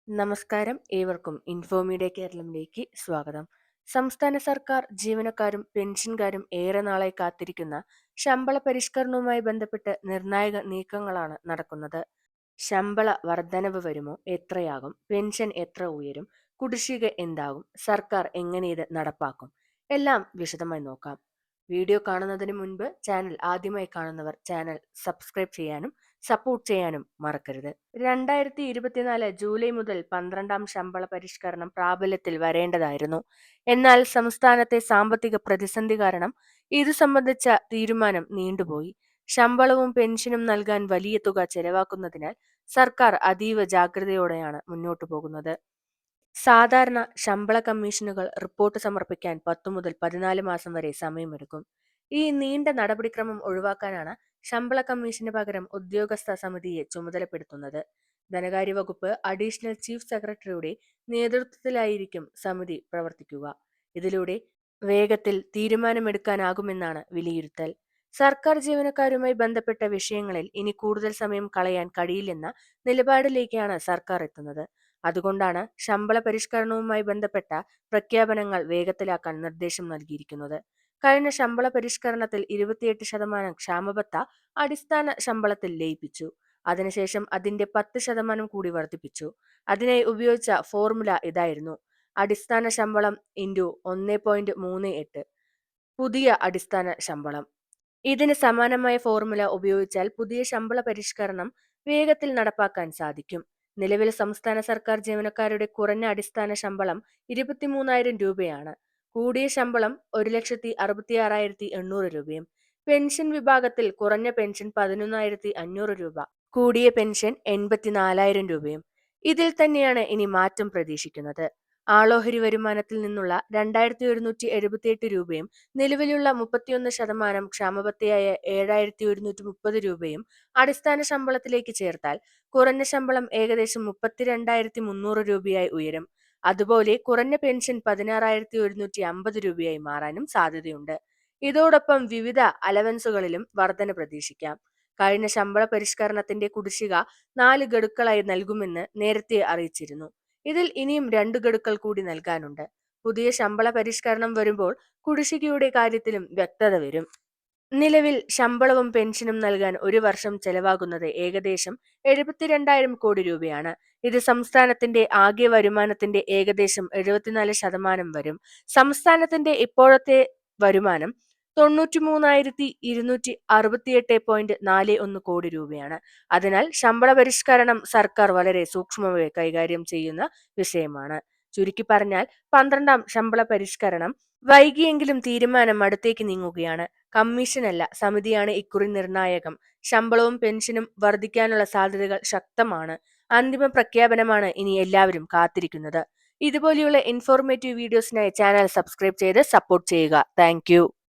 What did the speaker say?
നമസ്കാരം, ഏവർക്കും ഇൻഫോമീഡിയ കേരളത്തിലേക്ക് സ്വാഗതം. സംസ്ഥാന സർക്കാർ ജീവനക്കാരും പെൻഷൻകാരും ഏറെ നാളായി കാത്തിരിക്കുന്ന ശമ്പള പരിഷ്കരണവുമായി ബന്ധപ്പെട്ട് നിർണായക നീക്കങ്ങളാണ് നടക്കുന്നത്. ശമ്പള വർധനവ് വരുമോ? എത്രയാകും? പെൻഷൻ എത്ര ഉയരും? കുടിശ്ശിക എന്താകും? സർക്കാർ എങ്ങനെ ഇത് നടപ്പാക്കും? എല്ലാം വിശദമായി നോക്കാം. വീഡിയോ കാണുന്നതിന് മുൻപ് ചാനൽ ആദ്യമായി കാണുന്നവർ ചാനൽ സബ്സ്ക്രൈബ് ചെയ്യാനും സപ്പോർട്ട് ചെയ്യാനും മറക്കരുത്. 2024 ജൂലൈ മുതൽ 12ാം ശമ്പള പരിഷ്കരണം പ്രാബല്യത്തിൽ വരേണ്ടതായിരുന്നു. എന്നാൽ സംസ്ഥാനത്തെ സാമ്പത്തിക പ്രതിസന്ധി കാരണം ഇതു സംബന്ധിച്ച തീരുമാനം നീണ്ടുപോയി. ശമ്പളവും പെൻഷനും നൽകാൻ വലിയ തുക ചെലവാക്കുന്നതിനാൽ സർക്കാർ അതീവ ജാഗ്രതയോടെയാണ് മുന്നോട്ടു പോകുന്നത്. സാധാരണ ശമ്പള കമ്മീഷനുകൾ റിപ്പോർട്ട് സമർപ്പിക്കാൻ 10 മുതൽ 14 മാസം വരെ സമയമെടുക്കും. ഈ നീണ്ട നടപടിക്രമം ഒഴിവാക്കാനാണ് ശമ്പള കമ്മീഷന് പകരം ഉദ്യോഗസ്ഥ സമിതിയെ ചുമതലപ്പെടുത്തുന്നത്. ധനകാര്യ വകുപ്പ് അഡീഷണൽ ചീഫ് സെക്രട്ടറിയുടെ നേതൃത്വത്തിലായിരിക്കും സമിതി പ്രവർത്തിക്കുക. ഇതിലൂടെ വേഗത്തിൽ തീരുമാനമെടുക്കാനാകുമെന്നാണ് വിലയിരുത്തൽ. സർക്കാർ ജീവനക്കാരുമായി ബന്ധപ്പെട്ട വിഷയങ്ങളിൽ ഇനി കൂടുതൽ സമയം കളയാൻ കഴിയില്ലെന്ന നിലപാടിലേക്കാണ് സർക്കാർ എത്തുന്നത്. അതുകൊണ്ടാണ് ശമ്പള പരിഷ്കരണവുമായി ബന്ധപ്പെട്ട പ്രഖ്യാപനങ്ങൾ വേഗത്തിലാക്കാൻ നിർദ്ദേശം നൽകിയിരിക്കുന്നത്. കഴിഞ്ഞ ശമ്പള പരിഷ്കരണത്തിൽ 28% ക്ഷാമബത്ത അടിസ്ഥാന ശമ്പളത്തിൽ ലയിപ്പിച്ചു. അതിനുശേഷം അതിന്റെ 10% കൂടി വർദ്ധിപ്പിച്ചു. അതിനായി ഉപയോഗിച്ച ഫോർമുല ഇതായിരുന്നു: അടിസ്ഥാന ശമ്പളം ഇൻറ്റു 1.38 പുതിയ അടിസ്ഥാന ശമ്പളം. ഇതിന് സമാനമായ ഫോർമുല ഉപയോഗിച്ചാൽ പുതിയ ശമ്പള പരിഷ്കരണം വേഗത്തിൽ നടപ്പാക്കാൻ സാധിക്കും. നിലവിൽ സംസ്ഥാന സർക്കാർ ജീവനക്കാരുടെ കുറഞ്ഞ അടിസ്ഥാന ശമ്പളം 23,000 രൂപയാണ്. കൂടിയ ശമ്പളം 1,66,800 രൂപയും. പെൻഷൻ വിഭാഗത്തിൽ കുറഞ്ഞ പെൻഷൻ 11,500 രൂപ, കൂടിയ പെൻഷൻ 84,000 രൂപയും. ഇതിൽ തന്നെയാണ് ഇനി മാറ്റം പ്രതീക്ഷിക്കുന്നത്. ആളോഹരി വരുമാനത്തിൽ നിന്നുള്ള 2,178 രൂപയും നിലവിലുള്ള 31% ക്ഷാമബത്തയായ 7,130 രൂപയും അടിസ്ഥാന ശമ്പളത്തിലേക്ക് ചേർത്താൽ കുറഞ്ഞ ശമ്പളം ഏകദേശം 32,300 രൂപയായി ഉയരും. അതുപോലെ കുറഞ്ഞ പെൻഷൻ 16,150 രൂപയായി മാറാനും സാധ്യതയുണ്ട്. ഇതോടൊപ്പം വിവിധ അലവൻസുകളിലും വർധന പ്രതീക്ഷിക്കാം. കഴിഞ്ഞ ശമ്പള പരിഷ്കരണത്തിന്റെ കുടിശ്ശിക 4 ഗഡുക്കളായി നൽകുമെന്ന് നേരത്തെ അറിയിച്ചിരുന്നു. ഇതിൽ ഇനിയും 2 ഗഡുക്കൾ കൂടി നൽകാനുണ്ട്. പുതിയ ശമ്പള പരിഷ്കരണം വരുമ്പോൾ കുടിശ്ശികയുടെ കാര്യത്തിലും വ്യക്തത വരും. നിലവിൽ ശമ്പളവും പെൻഷനും നൽകാൻ ഒരു വർഷം ചെലവാകുന്നത് ഏകദേശം 72,000 കോടി രൂപയാണ്. ഇത് സംസ്ഥാനത്തിന്റെ ആകെ വരുമാനത്തിന്റെ ഏകദേശം 74% വരും. സംസ്ഥാനത്തിന്റെ ഇപ്പോഴത്തെ വരുമാനം 93,268.41 കോടി രൂപയാണ്. അതിനാൽ ശമ്പള പരിഷ്കരണം സർക്കാർ വളരെ സൂക്ഷ്മമായി കൈകാര്യം ചെയ്യുന്ന വിഷയമാണ്. ചുരുക്കി പറഞ്ഞാൽ 12ാം ശമ്പള പരിഷ്കരണം വൈകിയെങ്കിലും തീരുമാനം അടുത്തേക്ക് നീങ്ങുകയാണ്. കമ്മീഷനല്ല, സമിതിയാണ് ഇക്കുറി നിർണായകം. ശമ്പളവും പെൻഷനും വർദ്ധിക്കാനുള്ള സാധ്യതകൾ ശക്തമാണ്. അന്തിമ പ്രഖ്യാപനമാണ് ഇനി എല്ലാവരും കാത്തിരിക്കുന്നത്. ഇതുപോലെയുള്ള ഇൻഫോർമേറ്റീവ് വീഡിയോസിനായി ചാനൽ സബ്സ്ക്രൈബ് ചെയ്ത് സപ്പോർട്ട് ചെയ്യുക. താങ്ക്